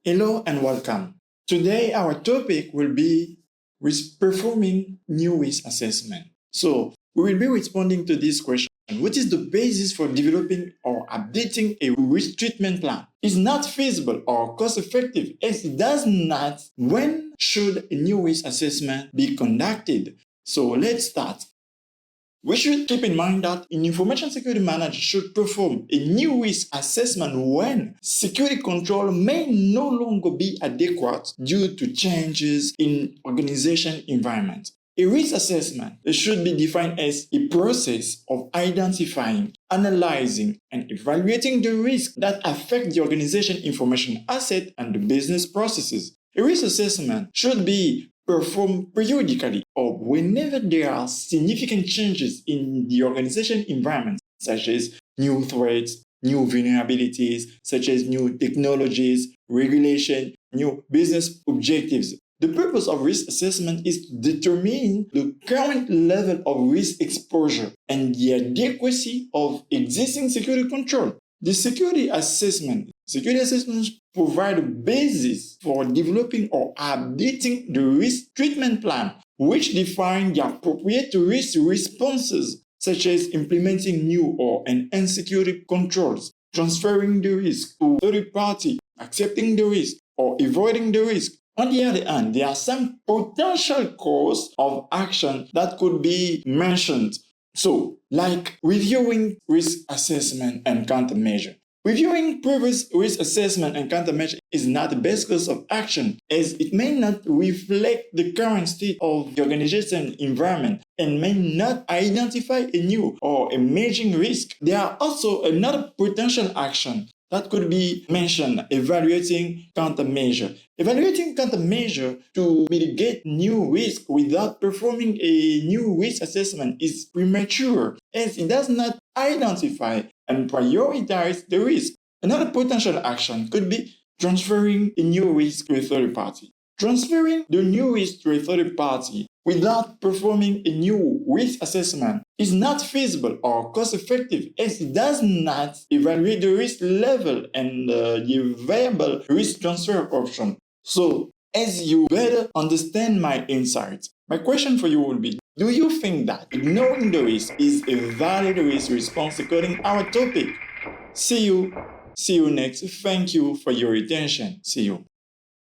Hello and welcome. Today our topic will be performing new risk assessment. So we will be responding to this question. What is the basis for developing or updating a risk treatment plan? It's not feasible or cost effective as it does not. When should a new risk assessment be conducted? So let's start. We should keep in mind that an information security manager should perform a new risk assessment when security control may no longer be adequate due to changes in organization environment. A risk assessment should be defined as a process of identifying, analyzing, and evaluating the risks that affect the organization information asset and the business processes. A risk assessment should be performed periodically or whenever there are significant changes in the organization environment, such as new threats, new vulnerabilities, such as new technologies, regulation, new business objectives. The purpose of risk assessment is to determine the current level of risk exposure and the adequacy of existing security control. The security assessments provide a basis for developing or updating the risk treatment plan, which define the appropriate risk responses, such as implementing new or enhanced security controls, transferring the risk to third party, accepting the risk, or avoiding the risk. On the other hand, there are some potential course of action that could be mentioned. So, like reviewing risk assessment and countermeasure. Reviewing previous risk assessment and countermeasure is not the best course of action, as it may not reflect the current state of the organization environment and may not identify a new or emerging risk. There are also another potential action that could be mentioned: evaluating countermeasure. Evaluating countermeasure to mitigate new risk without performing a new risk assessment is premature, as it does not identify and prioritize the risk. Another potential action could be transferring a new risk to a third party. Transferring the new risk to a third party without performing a new risk assessment is not feasible or cost effective, as it does not evaluate the risk level and the viable risk transfer option. So, as you better understand my insights, my question for you will be: do you think that ignoring the risk is a valid risk response according to our topic? See you next. Thank you for your attention. See you.